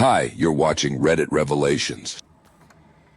Hi, you're watching Reddit Revelations.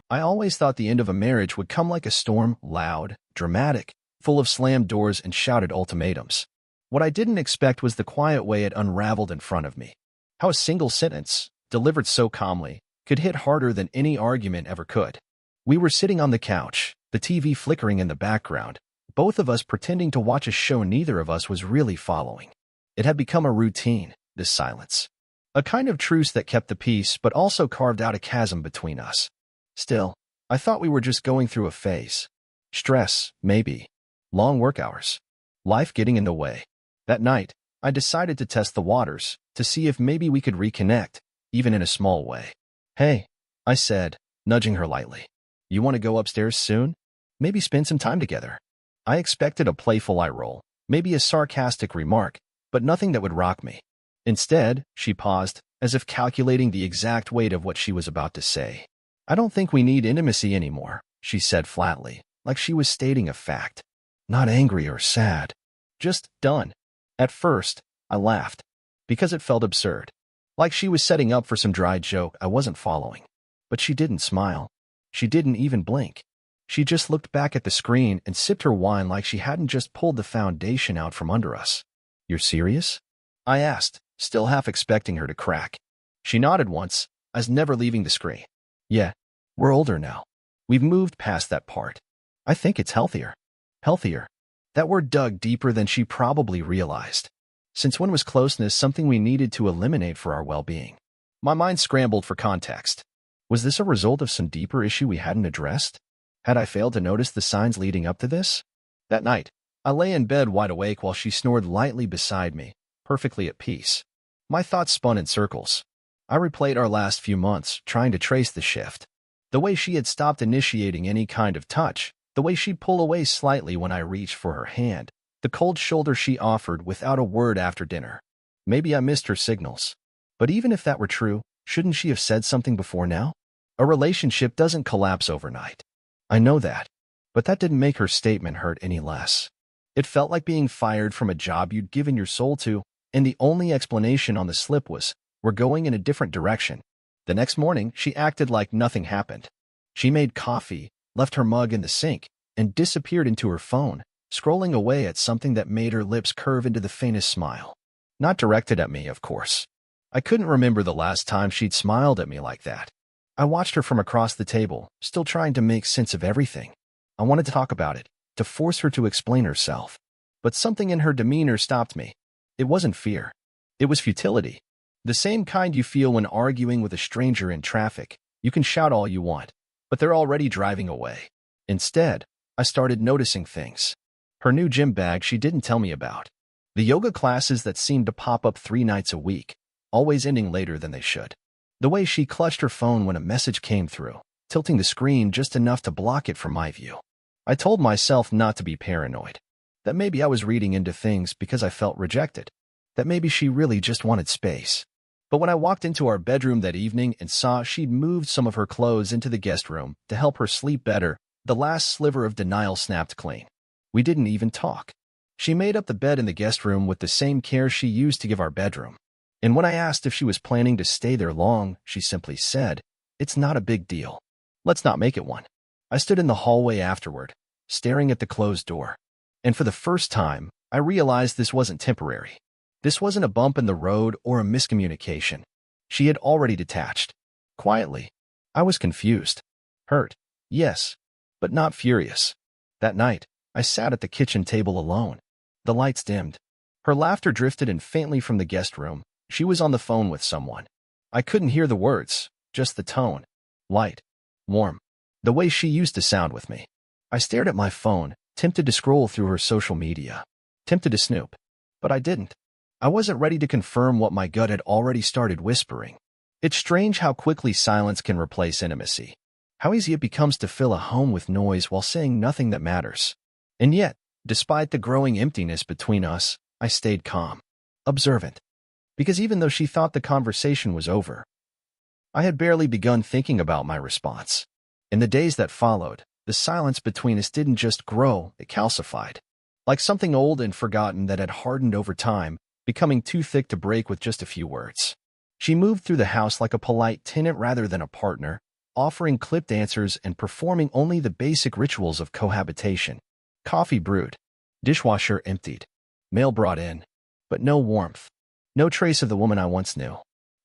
I always thought the end of a marriage would come like a storm, loud, dramatic, full of slammed doors and shouted ultimatums. What I didn't expect was the quiet way it unraveled in front of me. How a single sentence, delivered so calmly, could hit harder than any argument ever could. We were sitting on the couch, the TV flickering in the background, both of us pretending to watch a show neither of us was really following. It had become a routine, this silence. A kind of truce that kept the peace but also carved out a chasm between us. Still, I thought we were just going through a phase. Stress, maybe. Long work hours. Life getting in the way. That night, I decided to test the waters, to see if maybe we could reconnect, even in a small way. Hey, I said, nudging her lightly. You want to go upstairs soon? Maybe spend some time together. I expected a playful eye roll, maybe a sarcastic remark, but nothing that would rock me. Instead, she paused, as if calculating the exact weight of what she was about to say. I don't think we need intimacy anymore, she said flatly, like she was stating a fact. Not angry or sad. Just done. At first, I laughed, because it felt absurd. Like she was setting up for some dry joke I wasn't following. But she didn't smile. She didn't even blink. She just looked back at the screen and sipped her wine like she hadn't just pulled the foundation out from under us. You're serious? I asked, still half expecting her to crack. She nodded once, as never leaving the screen. Yeah, we're older now. We've moved past that part. I think it's healthier. Healthier. That word dug deeper than she probably realized. Since when was closeness something we needed to eliminate for our well-being? My mind scrambled for context. Was this a result of some deeper issue we hadn't addressed? Had I failed to notice the signs leading up to this? That night, I lay in bed wide awake while she snored lightly beside me, perfectly at peace. My thoughts spun in circles. I replayed our last few months, trying to trace the shift. The way she had stopped initiating any kind of touch, the way she'd pull away slightly when I reached for her hand, the cold shoulder she offered without a word after dinner. Maybe I missed her signals. But even if that were true, shouldn't she have said something before now? A relationship doesn't collapse overnight. I know that. But that didn't make her statement hurt any less. It felt like being fired from a job you'd given your soul to, and the only explanation on the slip was, we're going in a different direction. The next morning, she acted like nothing happened. She made coffee, left her mug in the sink, and disappeared into her phone, scrolling away at something that made her lips curve into the faintest smile. Not directed at me, of course. I couldn't remember the last time she'd smiled at me like that. I watched her from across the table, still trying to make sense of everything. I wanted to talk about it, to force her to explain herself. But something in her demeanor stopped me. It wasn't fear. It was futility. The same kind you feel when arguing with a stranger in traffic. You can shout all you want, but they're already driving away. Instead, I started noticing things. Her new gym bag she didn't tell me about. The yoga classes that seemed to pop up 3 nights a week, always ending later than they should. The way she clutched her phone when a message came through, tilting the screen just enough to block it from my view. I told myself not to be paranoid. That maybe I was reading into things because I felt rejected. That maybe she really just wanted space. But when I walked into our bedroom that evening and saw she'd moved some of her clothes into the guest room to help her sleep better, the last sliver of denial snapped clean. We didn't even talk. She made up the bed in the guest room with the same care she used to give our bedroom. And when I asked if she was planning to stay there long, she simply said, "It's not a big deal. Let's not make it one." I stood in the hallway afterward, staring at the closed door. And for the first time, I realized this wasn't temporary. This wasn't a bump in the road or a miscommunication. She had already detached. Quietly. I was confused. Hurt. Yes. But not furious. That night, I sat at the kitchen table alone. The lights dimmed. Her laughter drifted in faintly from the guest room. She was on the phone with someone. I couldn't hear the words, just the tone. Light. Warm. The way she used to sound with me. I stared at my phone, tempted to scroll through her social media. Tempted to snoop. But I didn't. I wasn't ready to confirm what my gut had already started whispering. It's strange how quickly silence can replace intimacy. How easy it becomes to fill a home with noise while saying nothing that matters. And yet, despite the growing emptiness between us, I stayed calm. Observant. Because even though she thought the conversation was over, I had barely begun thinking about my response. In the days that followed, the silence between us didn't just grow, it calcified. Like something old and forgotten that had hardened over time, becoming too thick to break with just a few words. She moved through the house like a polite tenant rather than a partner, offering clipped answers and performing only the basic rituals of cohabitation. Coffee brewed. Dishwasher emptied. Mail brought in. But no warmth. No trace of the woman I once knew.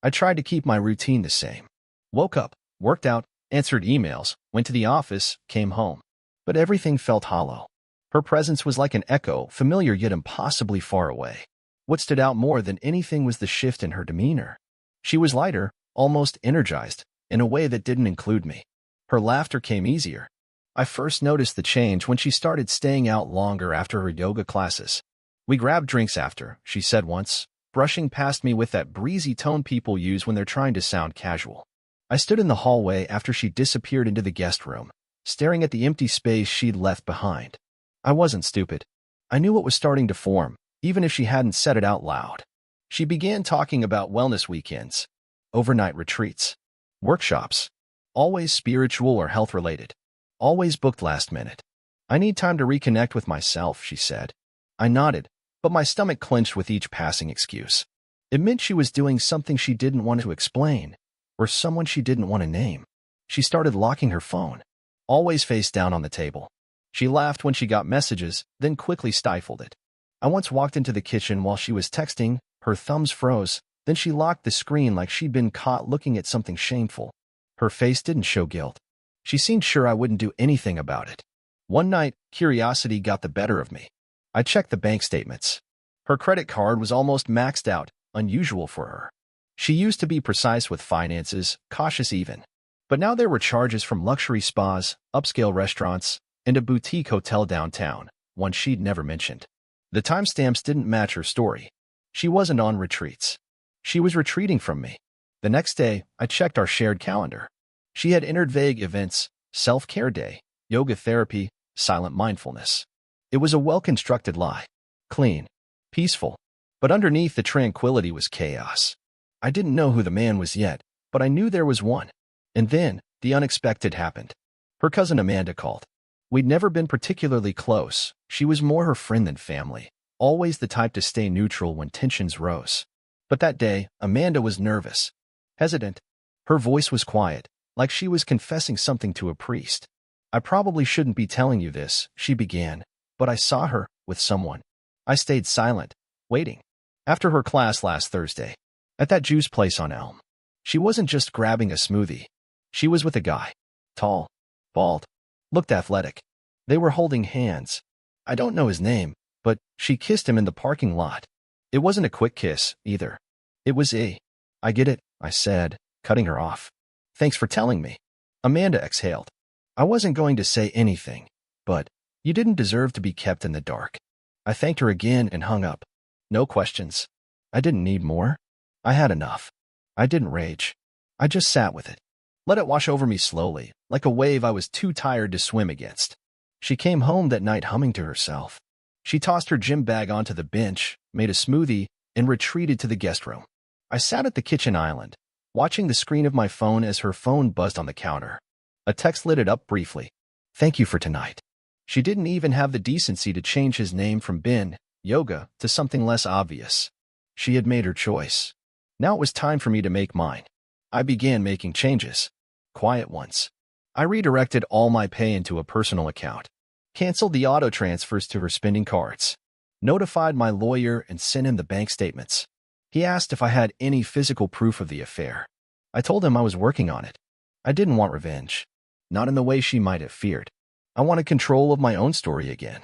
I tried to keep my routine the same. Woke up, worked out, answered emails, went to the office, came home. But everything felt hollow. Her presence was like an echo, familiar yet impossibly far away. What stood out more than anything was the shift in her demeanor. She was lighter, almost energized, in a way that didn't include me. Her laughter came easier. I first noticed the change when she started staying out longer after her yoga classes. We grabbed drinks after, she said once, brushing past me with that breezy tone people use when they're trying to sound casual. I stood in the hallway after she disappeared into the guest room, staring at the empty space she'd left behind. I wasn't stupid. I knew what was starting to form, even if she hadn't said it out loud. She began talking about wellness weekends, overnight retreats, workshops, always spiritual or health-related, always booked last minute. I need time to reconnect with myself, she said. I nodded, but my stomach clenched with each passing excuse. It meant she was doing something she didn't want to explain, or someone she didn't want to name. She started locking her phone, always face down on the table. She laughed when she got messages, then quickly stifled it. I once walked into the kitchen while she was texting, her thumbs froze, then she locked the screen like she'd been caught looking at something shameful. Her face didn't show guilt. She seemed sure I wouldn't do anything about it. One night, curiosity got the better of me. I checked the bank statements. Her credit card was almost maxed out, unusual for her. She used to be precise with finances, cautious even. But now there were charges from luxury spas, upscale restaurants, and a boutique hotel downtown, one she'd never mentioned. The timestamps didn't match her story. She wasn't on retreats. She was retreating from me. The next day, I checked our shared calendar. She had entered vague events, self-care day, yoga therapy, silent mindfulness. It was a well-constructed lie. Clean. Peaceful. But underneath the tranquility was chaos. I didn't know who the man was yet, but I knew there was one. And then, the unexpected happened. Her cousin Amanda called. We'd never been particularly close. She was more her friend than family, always the type to stay neutral when tensions rose. But that day, Amanda was nervous, hesitant. Her voice was quiet, like she was confessing something to a priest. I probably shouldn't be telling you this, she began, but I saw her with someone. I stayed silent, waiting. After her class last Thursday, at that juice place on Elm, she wasn't just grabbing a smoothie. She was with a guy. Tall, bald, looked athletic. They were holding hands. I don't know his name, but she kissed him in the parking lot. It wasn't a quick kiss, either. It was I get it, I said, cutting her off. Thanks for telling me. Amanda exhaled. I wasn't going to say anything, but you didn't deserve to be kept in the dark. I thanked her again and hung up. No questions. I didn't need more. I had enough. I didn't rage. I just sat with it. Let it wash over me slowly, like a wave I was too tired to swim against. She came home that night humming to herself. She tossed her gym bag onto the bench, made a smoothie, and retreated to the guest room. I sat at the kitchen island, watching the screen of my phone as her phone buzzed on the counter. A text lit it up briefly. Thank you for tonight. She didn't even have the decency to change his name from Ben, Yoga, to something less obvious. She had made her choice. Now it was time for me to make mine. I began making changes. Quiet ones. I redirected all my pay into a personal account, canceled the auto transfers to her spending cards, notified my lawyer and sent him the bank statements. He asked if I had any physical proof of the affair. I told him I was working on it. I didn't want revenge. Not in the way she might have feared. I wanted control of my own story again.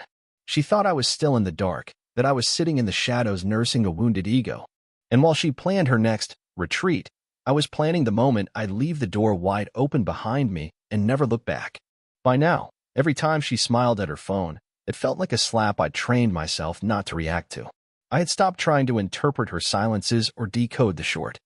She thought I was still in the dark, that I was sitting in the shadows nursing a wounded ego. And while she planned her next retreat, I was planning the moment I'd leave the door wide open behind me and never look back. By now, every time she smiled at her phone, it felt like a slap I'd trained myself not to react to. I had stopped trying to interpret her silences or decode the short.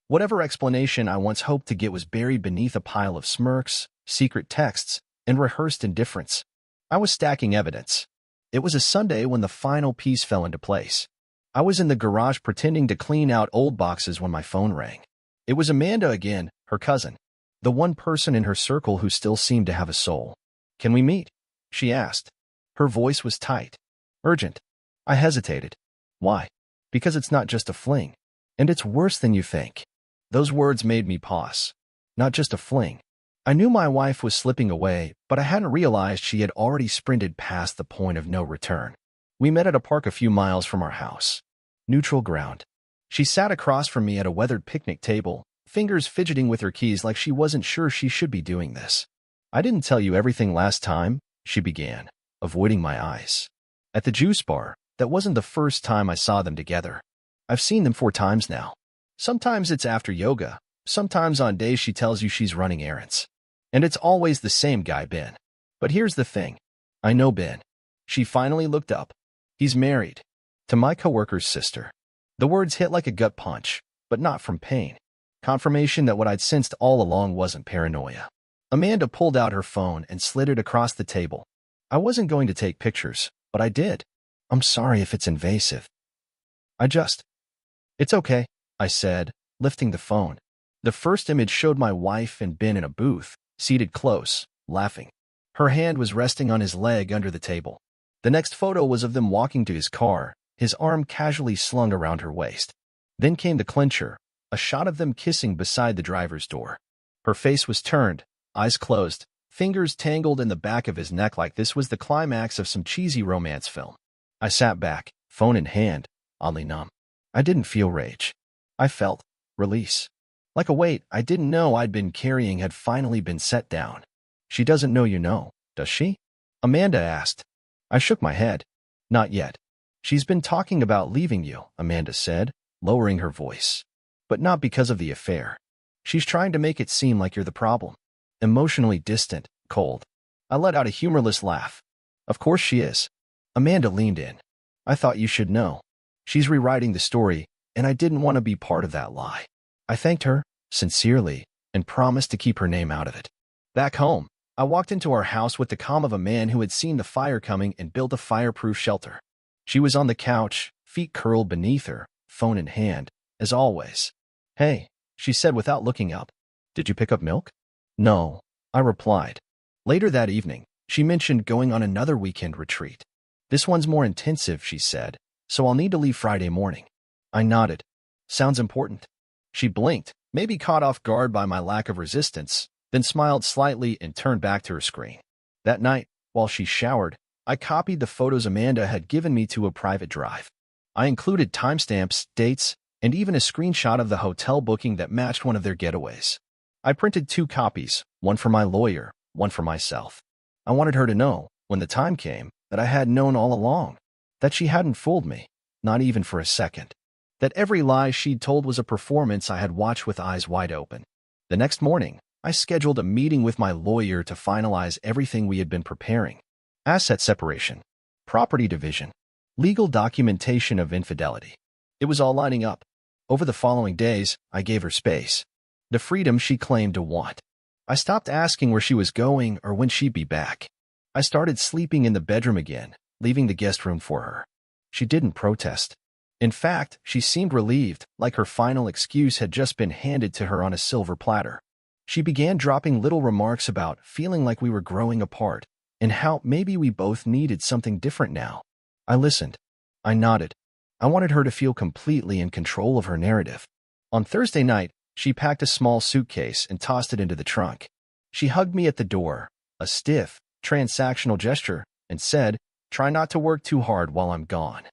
Whatever explanation I once hoped to get was buried beneath a pile of smirks, secret texts, and rehearsed indifference. I was stacking evidence. It was a Sunday when the final piece fell into place. I was in the garage pretending to clean out old boxes when my phone rang. It was Amanda again, her cousin, the one person in her circle who still seemed to have a soul. Can we meet? She asked. Her voice was tight, urgent. I hesitated. Why? Because it's not just a fling. And it's worse than you think. Those words made me pause. Not just a fling. I knew my wife was slipping away, but I hadn't realized she had already sprinted past the point of no return. We met at a park a few miles from our house. Neutral ground. She sat across from me at a weathered picnic table, fingers fidgeting with her keys like she wasn't sure she should be doing this. "I didn't tell you everything last time," she began, avoiding my eyes. "At the juice bar, that wasn't the first time I saw them together. I've seen them 4 times now. Sometimes it's after yoga, sometimes on days she tells you she's running errands. And it's always the same guy, Ben. But here's the thing. I know Ben." She finally looked up. "He's married. To my coworker's sister." The words hit like a gut punch, but not from pain. Confirmation that what I'd sensed all along wasn't paranoia. Amanda pulled out her phone and slid it across the table. "I wasn't going to take pictures, but I did. I'm sorry if it's invasive. It's okay," I said, lifting the phone. The first image showed my wife and Ben in a booth, seated close, laughing. Her hand was resting on his leg under the table. The next photo was of them walking to his car, his arm casually slung around her waist. Then came the clincher, a shot of them kissing beside the driver's door. Her face was turned, eyes closed, fingers tangled in the back of his neck like this was the climax of some cheesy romance film. I sat back, phone in hand, oddly numb. I didn't feel rage. I felt release. Like a weight I didn't know I'd been carrying had finally been set down. "She doesn't know you know, does she?" Amanda asked. I shook my head. "Not yet. She's been talking about leaving you," Amanda said, lowering her voice. "But not because of the affair. She's trying to make it seem like you're the problem. Emotionally distant, cold." I let out a humorless laugh. "Of course she is." Amanda leaned in. "I thought you should know. She's rewriting the story, and I didn't want to be part of that lie." I thanked her, sincerely, and promised to keep her name out of it. Back home, I walked into our house with the calm of a man who had seen the fire coming and built a fireproof shelter. She was on the couch, feet curled beneath her, phone in hand, as always. "Hey," she said without looking up. "Did you pick up milk?" "No," I replied. Later that evening, she mentioned going on another weekend retreat. "This one's more intensive," she said, "so I'll need to leave Friday morning." I nodded. "Sounds important." She blinked, maybe caught off guard by my lack of resistance, then smiled slightly and turned back to her screen. That night, while she showered, I copied the photos Amanda had given me to a private drive. I included timestamps, dates, and even a screenshot of the hotel booking that matched one of their getaways. I printed 2 copies, one for my lawyer, one for myself. I wanted her to know, when the time came, that I had known all along, that she hadn't fooled me, not even for a second. That every lie she'd told was a performance I had watched with eyes wide open. The next morning, I scheduled a meeting with my lawyer to finalize everything we had been preparing. Asset separation, property division, legal documentation of infidelity. It was all lining up. Over the following days, I gave her space. The freedom she claimed to want. I stopped asking where she was going or when she'd be back. I started sleeping in the bedroom again, leaving the guest room for her. She didn't protest. In fact, she seemed relieved, like her final excuse had just been handed to her on a silver platter. She began dropping little remarks about feeling like we were growing apart, and how maybe we both needed something different now. I listened. I nodded. I wanted her to feel completely in control of her narrative. On Thursday night, she packed a small suitcase and tossed it into the trunk. She hugged me at the door, a stiff, transactional gesture, and said, "Try not to work too hard while I'm gone."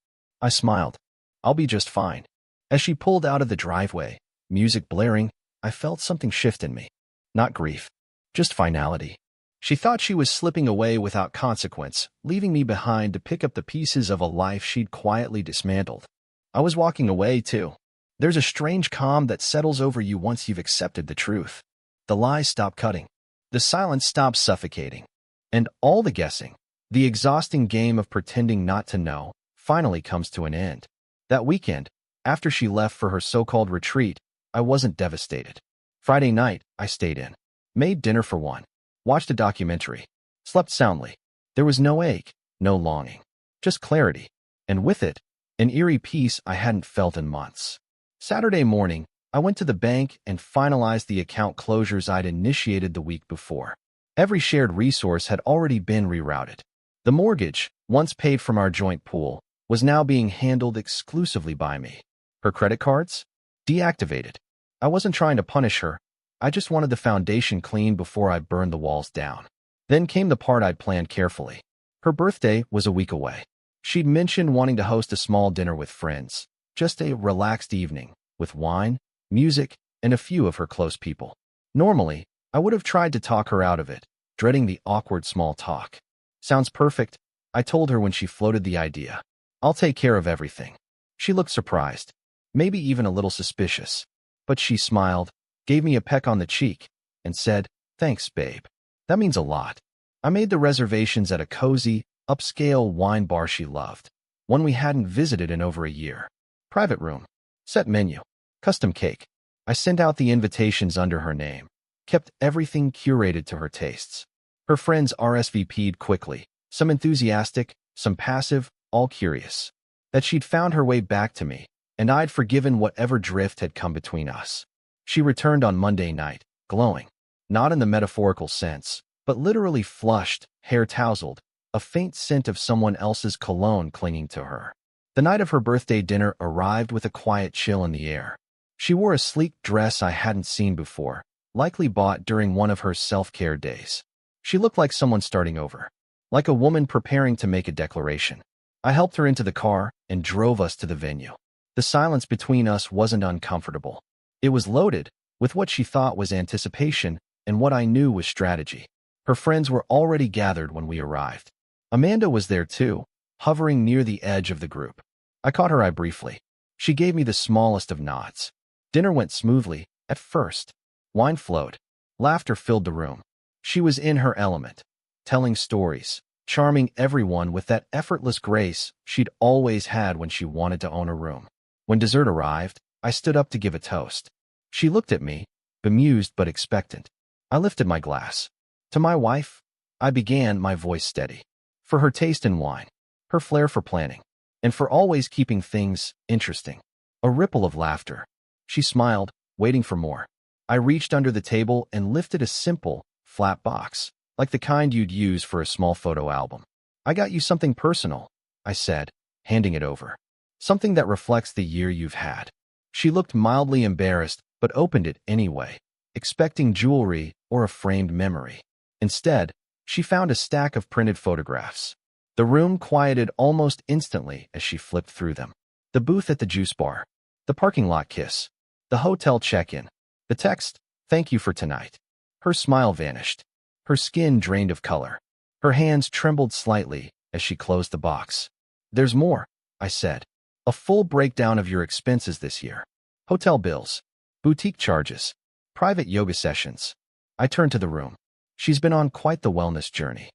I smiled. "I'll be just fine." As she pulled out of the driveway, music blaring, I felt something shift in me. Not grief, just finality. She thought she was slipping away without consequence, leaving me behind to pick up the pieces of a life she'd quietly dismantled. I was walking away, too. There's a strange calm that settles over you once you've accepted the truth. The lies stop cutting. The silence stops suffocating. And all the guessing, the exhausting game of pretending not to know, finally comes to an end. That weekend, after she left for her so-called retreat, I wasn't devastated. Friday night, I stayed in. Made dinner for one. Watched a documentary. Slept soundly. There was no ache, no longing. Just clarity. And with it, an eerie peace I hadn't felt in months. Saturday morning, I went to the bank and finalized the account closures I'd initiated the week before. Every shared resource had already been rerouted. The mortgage, once paid from our joint pool, was now being handled exclusively by me. Her credit cards? Deactivated. I wasn't trying to punish her. I just wanted the foundation clean before I burned the walls down. Then came the part I'd planned carefully. Her birthday was a week away. She'd mentioned wanting to host a small dinner with friends, just a relaxed evening, with wine, music, and a few of her close people. Normally, I would have tried to talk her out of it, dreading the awkward small talk. Sounds perfect, I told her when she floated the idea. I'll take care of everything. She looked surprised, maybe even a little suspicious. But she smiled, gave me a peck on the cheek, and said, "Thanks, babe. That means a lot." I made the reservations at a cozy, upscale wine bar she loved, one we hadn't visited in over a year. Private room, set menu, custom cake. I sent out the invitations under her name, kept everything curated to her tastes. Her friends RSVP'd quickly, some enthusiastic, some passive, all curious. That she'd found her way back to me, and I'd forgiven whatever drift had come between us. She returned on Monday night, glowing. Not in the metaphorical sense, but literally flushed, hair tousled, a faint scent of someone else's cologne clinging to her. The night of her birthday dinner arrived with a quiet chill in the air. She wore a sleek dress I hadn't seen before, likely bought during one of her self-care days. She looked like someone starting over, like a woman preparing to make a declaration. I helped her into the car and drove us to the venue. The silence between us wasn't uncomfortable. It was loaded with what she thought was anticipation and what I knew was strategy. Her friends were already gathered when we arrived. Amanda was there too, hovering near the edge of the group. I caught her eye briefly. She gave me the smallest of nods. Dinner went smoothly, at first. Wine flowed. Laughter filled the room. She was in her element, telling stories, charming everyone with that effortless grace she'd always had when she wanted to own a room. When dessert arrived, I stood up to give a toast. She looked at me, bemused but expectant. I lifted my glass. To my wife, I began, my voice steady. For her taste in wine, her flair for planning, and for always keeping things interesting. A ripple of laughter. She smiled, waiting for more. I reached under the table and lifted a simple, flat box, like the kind you'd use for a small photo album. "I got you something personal," I said, handing it over. "Something that reflects the year you've had." She looked mildly embarrassed, but opened it anyway, expecting jewelry or a framed memory. Instead, she found a stack of printed photographs. The room quieted almost instantly as she flipped through them. The booth at the juice bar, the parking lot kiss, the hotel check-in, the text, "Thank you for tonight." Her smile vanished. Her skin drained of color. Her hands trembled slightly as she closed the box. "There's more," I said. "A full breakdown of your expenses this year. Hotel bills, boutique charges, private yoga sessions." I turned to the room. She's been on quite the wellness journey.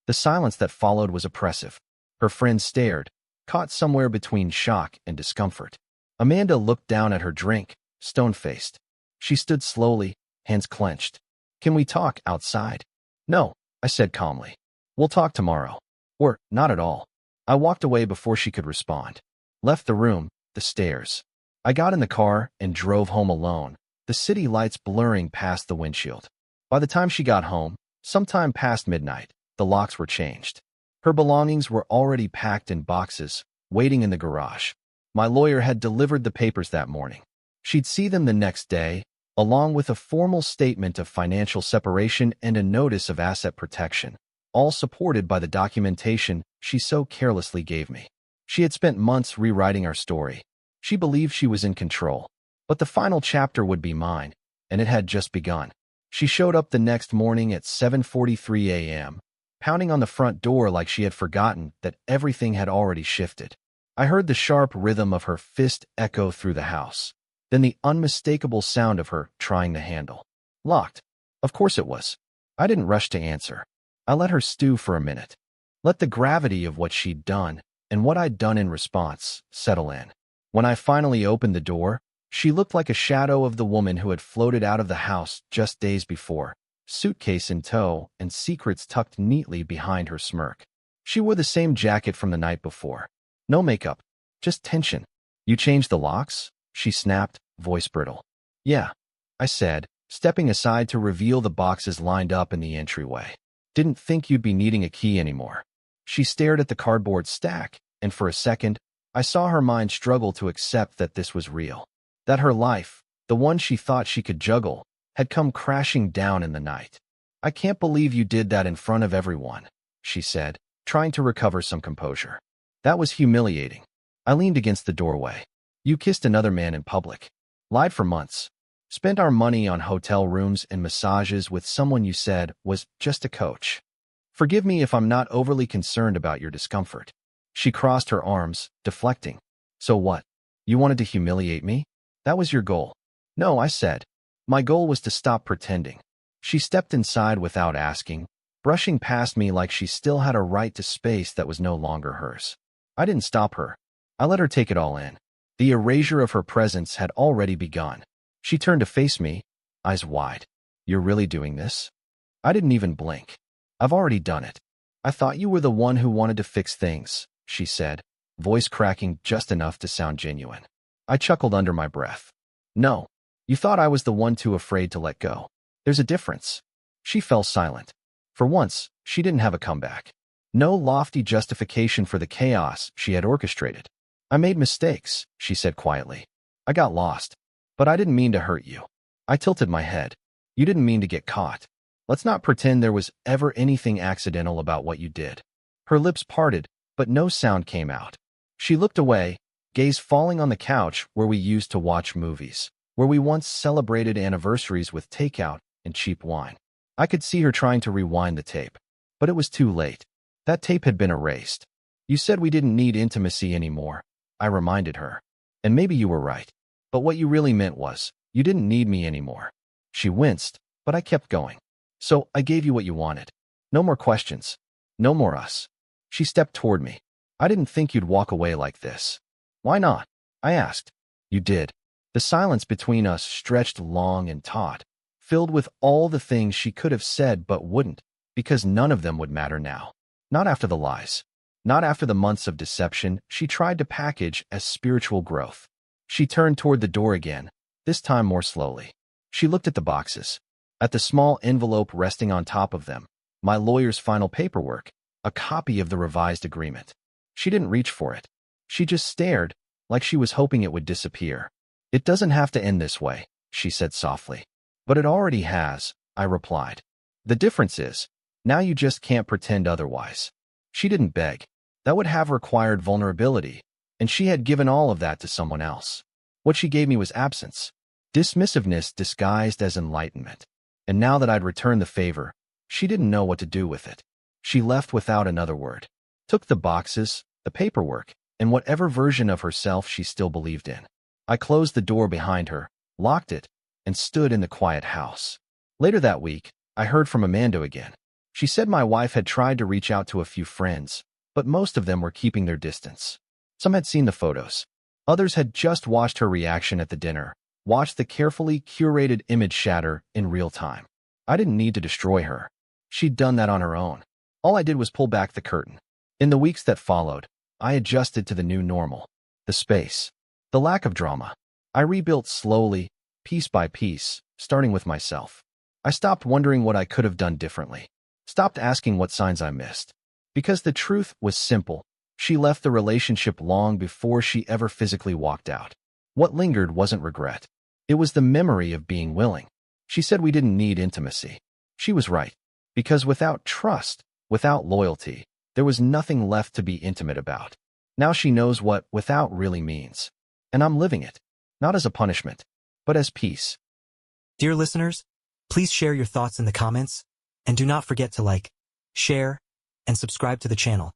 The silence that followed was oppressive. Her friends stared, caught somewhere between shock and discomfort. Amanda looked down at her drink, stone-faced. She stood slowly, hands clenched. "Can we talk outside?" "No," I said calmly. "We'll talk tomorrow." Or, not at all. I walked away before she could respond. Left the room, the stairs. I got in the car and drove home alone, the city lights blurring past the windshield. By the time she got home, sometime past midnight, the locks were changed. Her belongings were already packed in boxes, waiting in the garage. My lawyer had delivered the papers that morning. She'd see them the next day, along with a formal statement of financial separation and a notice of asset protection, all supported by the documentation she so carelessly gave me. She had spent months rewriting our story. She believed she was in control, but the final chapter would be mine, and it had just begun. She showed up the next morning at 7:43 a.m., pounding on the front door like she had forgotten that everything had already shifted. I heard the sharp rhythm of her fist echo through the house, then the unmistakable sound of her trying the handle. Locked. Of course it was. I didn't rush to answer. I let her stew for a minute. Let the gravity of what she'd done, and what I'd done in response, settle in. When I finally opened the door, she looked like a shadow of the woman who had floated out of the house just days before, suitcase in tow and secrets tucked neatly behind her smirk. She wore the same jacket from the night before. No makeup, just tension. "You changed the locks?" she snapped, voice brittle. "Yeah," I said, stepping aside to reveal the boxes lined up in the entryway. "Didn't think you'd be needing a key anymore." She stared at the cardboard stack, and for a second, I saw her mind struggle to accept that this was real. That her life, the one she thought she could juggle, had come crashing down in the night. "I can't believe you did that in front of everyone," she said, trying to recover some composure. "That was humiliating." I leaned against the doorway. "You kissed another man in public. Lied for months. Spent our money on hotel rooms and massages with someone you said was just a coach. Forgive me if I'm not overly concerned about your discomfort." She crossed her arms, deflecting. "So what? You wanted to humiliate me? That was your goal." "No," I said. "My goal was to stop pretending." She stepped inside without asking, brushing past me like she still had a right to space that was no longer hers. I didn't stop her. I let her take it all in. The erasure of her presence had already begun. She turned to face me, eyes wide. "You're really doing this?" I didn't even blink. "I've already done it." "I thought you were the one who wanted to fix things," she said, voice cracking just enough to sound genuine. I chuckled under my breath. "No, you thought I was the one too afraid to let go. There's a difference." She fell silent. For once, she didn't have a comeback. No lofty justification for the chaos she had orchestrated. "I made mistakes," she said quietly. "I got lost. But I didn't mean to hurt you." I tilted my head. "You didn't mean to get caught. Let's not pretend there was ever anything accidental about what you did." Her lips parted, but no sound came out. She looked away, gaze falling on the couch where we used to watch movies, where we once celebrated anniversaries with takeout and cheap wine. I could see her trying to rewind the tape, but it was too late. That tape had been erased. "You said we didn't need intimacy anymore," I reminded her. "And maybe you were right. But what you really meant was, you didn't need me anymore." She winced, but I kept going. "So I gave you what you wanted. No more questions. No more us." She stepped toward me. "I didn't think you'd walk away like this." "Why not?" I asked. "You did." The silence between us stretched long and taut, filled with all the things she could have said but wouldn't, because none of them would matter now. Not after the lies. Not after the months of deception she tried to package as spiritual growth. She turned toward the door again, this time more slowly. She looked at the boxes, at the small envelope resting on top of them, my lawyer's final paperwork, a copy of the revised agreement. She didn't reach for it. She just stared, like she was hoping it would disappear. "It doesn't have to end this way," she said softly. "But it already has," I replied. "The difference is, now you just can't pretend otherwise." She didn't beg. That would have required vulnerability, and she had given all of that to someone else. What she gave me was absence, dismissiveness disguised as enlightenment. And now that I'd returned the favor, she didn't know what to do with it. She left without another word, took the boxes, the paperwork, and whatever version of herself she still believed in. I closed the door behind her, locked it, and stood in the quiet house. Later that week, I heard from Amanda again. She said my wife had tried to reach out to a few friends, but most of them were keeping their distance. Some had seen the photos. Others had just watched her reaction at the dinner, watched the carefully curated image shatter in real time. I didn't need to destroy her. She'd done that on her own. All I did was pull back the curtain. In the weeks that followed, I adjusted to the new normal. The space. The lack of drama. I rebuilt slowly, piece by piece, starting with myself. I stopped wondering what I could have done differently. Stopped asking what signs I missed. Because the truth was simple. She left the relationship long before she ever physically walked out. What lingered wasn't regret. It was the memory of being willing. She said we didn't need intimacy. She was right. Because without trust, without loyalty, there was nothing left to be intimate about. Now she knows what without really means. And I'm living it. Not as a punishment, but as peace. Dear listeners, please share your thoughts in the comments, and do not forget to like, share, and subscribe to the channel.